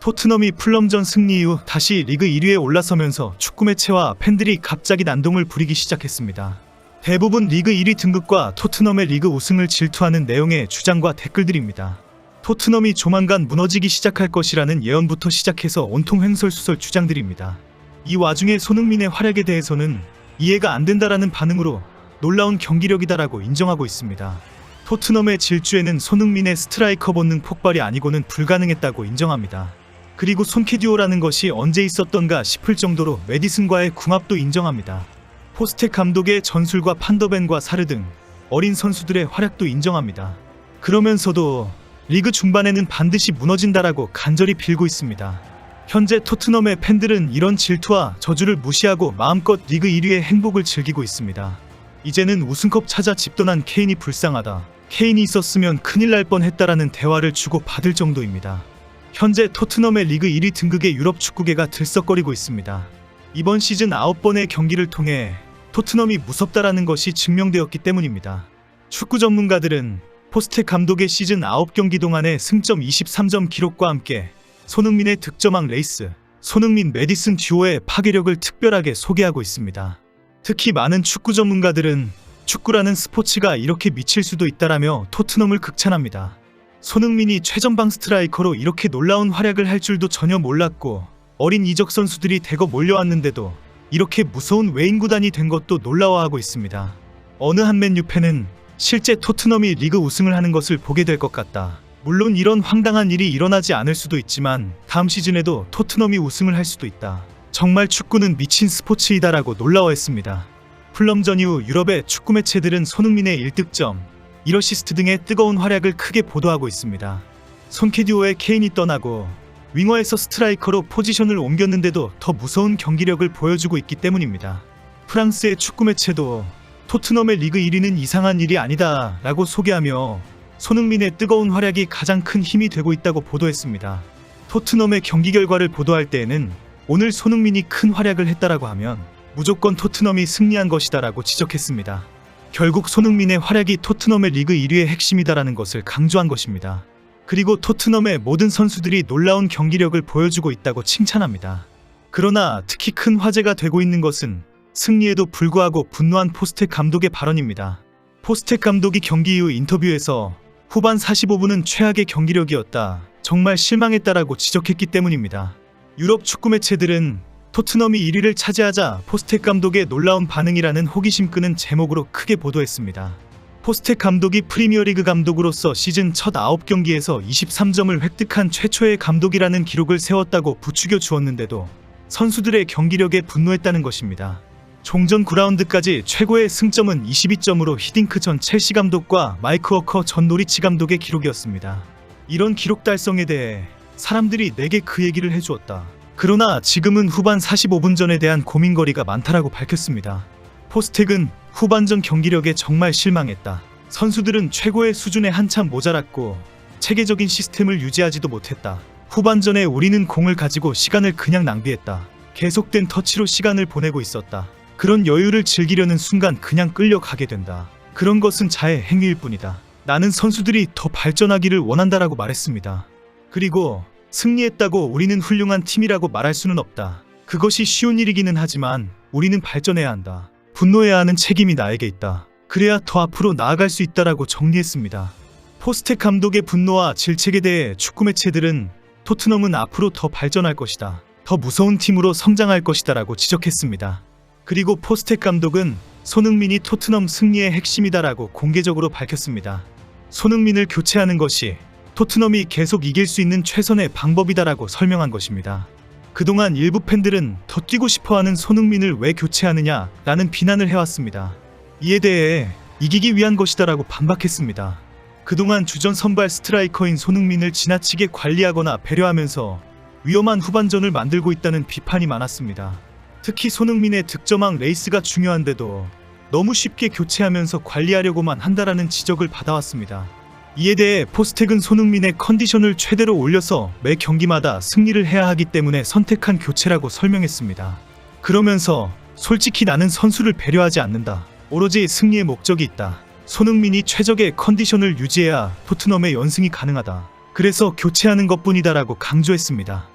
토트넘이 풀럼전 승리 이후 다시 리그 1위에 올라서면서 축구 매체와 팬들이 갑자기 난동을 부리기 시작했습니다. 대부분 리그 1위 등극과 토트넘의 리그 우승을 질투하는 내용의 주장과 댓글들입니다. 토트넘이 조만간 무너지기 시작할 것이라는 예언부터 시작해서 온통 횡설수설 주장들입니다. 이 와중에 손흥민의 활약에 대해서는 이해가 안 된다라는 반응으로 놀라운 경기력이다라고 인정하고 있습니다. 토트넘의 질주에는 손흥민의 스트라이커 본능 폭발이 아니고는 불가능했다고 인정합니다. 그리고 손캐듀오라는 것이 언제 있었던가 싶을 정도로 메디슨과의 궁합도 인정합니다. 포스텍 감독의 전술과 판더벤과 사르 등 어린 선수들의 활약도 인정합니다. 그러면서도 리그 중반에는 반드시 무너진다라고 간절히 빌고 있습니다. 현재 토트넘의 팬들은 이런 질투와 저주를 무시하고 마음껏 리그 1위의 행복을 즐기고 있습니다. 이제는 우승컵 찾아 집도난 케인이 불쌍하다. 케인이 있었으면 큰일 날 뻔했다라는 대화를 주고받을 정도입니다. 현재 토트넘의 리그 1위 등극에 유럽 축구계가 들썩거리고 있습니다. 이번 시즌 9번의 경기를 통해 토트넘이 무섭다라는 것이 증명되었기 때문입니다. 축구 전문가들은 포스텍 감독의 시즌 9경기 동안의 승점 23점 기록과 함께 손흥민의 득점왕 레이스, 손흥민 메디슨 듀오의 파괴력을 특별하게 소개하고 있습니다. 특히 많은 축구 전문가들은 축구라는 스포츠가 이렇게 미칠 수도 있다라며 토트넘을 극찬합니다. 손흥민이 최전방 스트라이커로 이렇게 놀라운 활약을 할 줄도 전혀 몰랐고 어린 이적 선수들이 대거 몰려왔는데도 이렇게 무서운 외인 구단이 된 것도 놀라워하고 있습니다. 어느 한 맨유 팬은 실제 토트넘이 리그 우승을 하는 것을 보게 될 것 같다. 물론 이런 황당한 일이 일어나지 않을 수도 있지만 다음 시즌에도 토트넘이 우승을 할 수도 있다. 정말 축구는 미친 스포츠이다라고 놀라워했습니다. 풀럼전 이후 유럽의 축구 매체들은 손흥민의 1득점, 1어시스트 등의 뜨거운 활약을 크게 보도하고 있습니다. 손캐듀오의 케인이 떠나고 윙어에서 스트라이커로 포지션을 옮겼는데도 더 무서운 경기력을 보여주고 있기 때문입니다. 프랑스의 축구 매체도 토트넘의 리그 1위는 이상한 일이 아니다 라고 소개하며 손흥민의 뜨거운 활약이 가장 큰 힘이 되고 있다고 보도했습니다. 토트넘의 경기 결과를 보도할 때에는 오늘 손흥민이 큰 활약을 했다라고 하면 무조건 토트넘이 승리한 것이다라고 지적했습니다. 결국 손흥민의 활약이 토트넘의 리그 1위의 핵심이다라는 것을 강조한 것입니다. 그리고 토트넘의 모든 선수들이 놀라운 경기력을 보여주고 있다고 칭찬합니다. 그러나 특히 큰 화제가 되고 있는 것은 승리에도 불구하고 분노한 포스텍 감독의 발언입니다. 포스텍 감독이 경기 이후 인터뷰에서 후반 45분은 최악의 경기력이었다. 정말 실망했다라고 지적했기 때문입니다. 유럽 축구 매체들은 토트넘이 1위를 차지하자 포스텍 감독의 놀라운 반응이라는 호기심 끄는 제목으로 크게 보도했습니다. 포스텍 감독이 프리미어리그 감독으로서 시즌 첫 9경기에서 23점을 획득한 최초의 감독이라는 기록을 세웠다고 부추겨 주었는데도 선수들의 경기력에 분노했다는 것입니다. 종전 9라운드까지 최고의 승점은 22점으로 히딩크 전 첼시 감독과 마이크 워커 전 노리치 감독의 기록이었습니다. 이런 기록 달성에 대해 사람들이 내게 그 얘기를 해주었다. 그러나 지금은 후반 45분 전에 대한 고민거리가 많다라고 밝혔습니다. 포스텍은 후반전 경기력에 정말 실망했다. 선수들은 최고의 수준에 한참 모자랐고 체계적인 시스템을 유지하지도 못했다. 후반전에 우리는 공을 가지고 시간을 그냥 낭비했다. 계속된 터치로 시간을 보내고 있었다. 그런 여유를 즐기려는 순간 그냥 끌려가게 된다. 그런 것은 자의 행위일 뿐이다. 나는 선수들이 더 발전하기를 원한다라고 말했습니다. 그리고 승리했다고 우리는 훌륭한 팀이라고 말할 수는 없다. 그것이 쉬운 일이기는 하지만 우리는 발전해야 한다. 분노해야 하는 책임이 나에게 있다. 그래야 더 앞으로 나아갈 수 있다라고 정리했습니다. 포스텍 감독의 분노와 질책에 대해 축구 매체들은 토트넘은 앞으로 더 발전할 것이다. 더 무서운 팀으로 성장할 것이다라고 지적했습니다. 그리고 포스텍 감독은 손흥민이 토트넘 승리의 핵심이다라고 공개적으로 밝혔습니다. 손흥민을 교체하는 것이 토트넘이 계속 이길 수 있는 최선의 방법이다라고 설명한 것입니다. 그동안 일부 팬들은 더 뛰고 싶어하는 손흥민을 왜 교체하느냐 라는 비난을 해왔습니다. 이에 대해 이기기 위한 것이다라고 반박했습니다. 그동안 주전 선발 스트라이커인 손흥민을 지나치게 관리하거나 배려하면서 위험한 후반전을 만들고 있다는 비판이 많았습니다. 특히 손흥민의 득점왕 레이스가 중요한데도 너무 쉽게 교체하면서 관리하려고만 한다라는 지적을 받아왔습니다. 이에 대해 포스텍은 손흥민의 컨디션을 최대로 올려서 매 경기마다 승리를 해야 하기 때문에 선택한 교체라고 설명했습니다. 그러면서 솔직히 나는 선수를 배려하지 않는다. 오로지 승리의 목적이 있다. 손흥민이 최적의 컨디션을 유지해야 토트넘의 연승이 가능하다. 그래서 교체하는 것뿐이다라고 강조했습니다.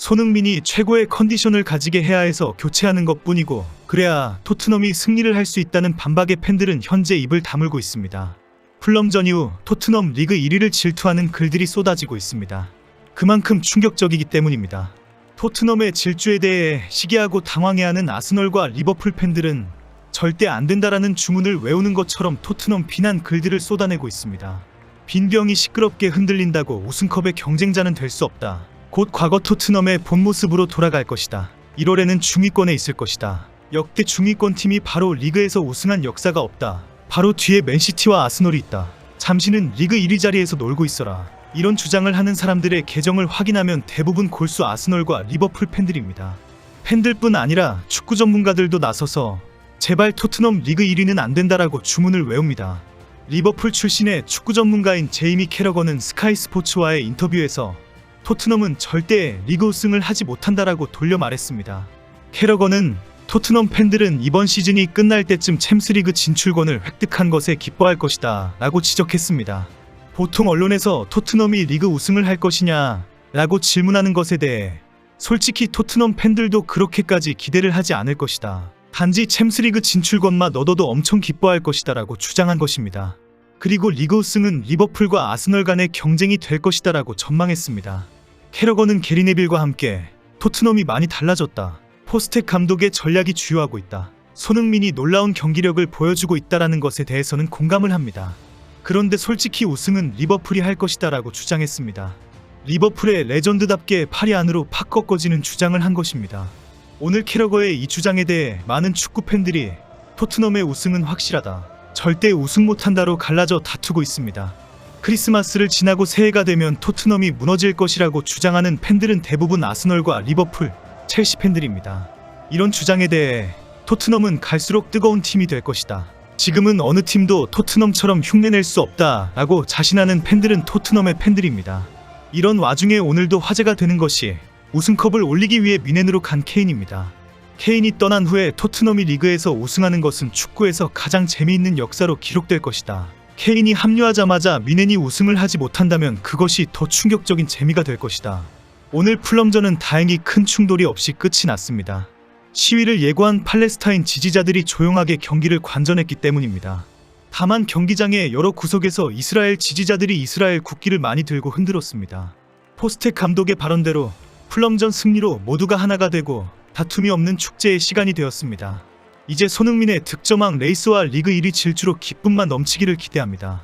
손흥민이 최고의 컨디션을 가지게 해야 해서 교체하는 것뿐이고 그래야 토트넘이 승리를 할 수 있다는 반박에 팬들은 현재 입을 다물고 있습니다. 풀럼전 이후 토트넘 리그 1위를 질투하는 글들이 쏟아지고 있습니다. 그만큼 충격적이기 때문입니다. 토트넘의 질주에 대해 시기하고 당황해하는 아스널과 리버풀 팬들은 절대 안 된다라는 주문을 외우는 것처럼 토트넘 비난 글들을 쏟아내고 있습니다. 빈병이 시끄럽게 흔들린다고 우승컵의 경쟁자는 될 수 없다. 곧 과거 토트넘의 본 모습으로 돌아갈 것이다. 1월에는 중위권에 있을 것이다. 역대 중위권 팀이 바로 리그에서 우승한 역사가 없다. 바로 뒤에 맨시티와 아스널이 있다. 잠시는 리그 1위 자리에서 놀고 있어라. 이런 주장을 하는 사람들의 계정을 확인하면 대부분 골수 아스널과 리버풀 팬들입니다. 팬들뿐 아니라 축구 전문가들도 나서서 제발 토트넘 리그 1위는 안 된다라고 주문을 외웁니다. 리버풀 출신의 축구 전문가인 제이미 캐러건은 스카이 스포츠와의 인터뷰에서 토트넘은 절대 리그 우승을 하지 못한다라고 돌려 말했습니다. 캐러건은 토트넘 팬들은 이번 시즌이 끝날 때쯤 챔스리그 진출권을 획득한 것에 기뻐할 것이다 라고 지적했습니다. 보통 언론에서 토트넘이 리그 우승을 할 것이냐 라고 질문하는 것에 대해 솔직히 토트넘 팬들도 그렇게까지 기대를 하지 않을 것이다. 단지 챔스리그 진출권만 얻어도 엄청 기뻐할 것이다 라고 주장한 것입니다. 그리고 리그 우승은 리버풀과 아스널 간의 경쟁이 될 것이다 라고 전망했습니다. 캐러건은 게리 네빌과 함께 토트넘이 많이 달라졌다. 포스텍 감독의 전략이 주요하고 있다. 손흥민이 놀라운 경기력을 보여주고 있다라는 것에 대해서는 공감을 합니다. 그런데 솔직히 우승은 리버풀이 할 것이다 라고 주장했습니다. 리버풀의 레전드답게 팔이 안으로 팍 꺾어지는 주장을 한 것입니다. 오늘 캐러거의 이 주장에 대해 많은 축구 팬들이 토트넘의 우승은 확실하다. 절대 우승 못한다로 갈라져 다투고 있습니다. 크리스마스를 지나고 새해가 되면 토트넘이 무너질 것이라고 주장하는 팬들은 대부분 아스널과 리버풀, 첼시 팬들입니다. 이런 주장에 대해 토트넘은 갈수록 뜨거운 팀이 될 것이다. 지금은 어느 팀도 토트넘처럼 흉내낼 수 없다 라고 자신하는 팬들은 토트넘의 팬들입니다. 이런 와중에 오늘도 화제가 되는 것이 우승컵을 올리기 위해 뮌헨으로 간 케인입니다. 케인이 떠난 후에 토트넘이 리그에서 우승하는 것은 축구에서 가장 재미있는 역사로 기록될 것이다. 케인이 합류하자마자 뮌헨이 우승을 하지 못한다면 그것이 더 충격적인 재미가 될 것이다. 오늘 풀럼전은 다행히 큰 충돌이 없이 끝이 났습니다. 시위를 예고한 팔레스타인 지지자들이 조용하게 경기를 관전했기 때문입니다. 다만 경기장의 여러 구석에서 이스라엘 지지자들이 이스라엘 국기를 많이 들고 흔들었습니다. 포스텍 감독의 발언대로 풀럼전 승리로 모두가 하나가 되고 다툼이 없는 축제의 시간이 되었습니다. 이제 손흥민의 득점왕 레이스와 리그 1위 질주로 기쁨만 넘치기를 기대합니다.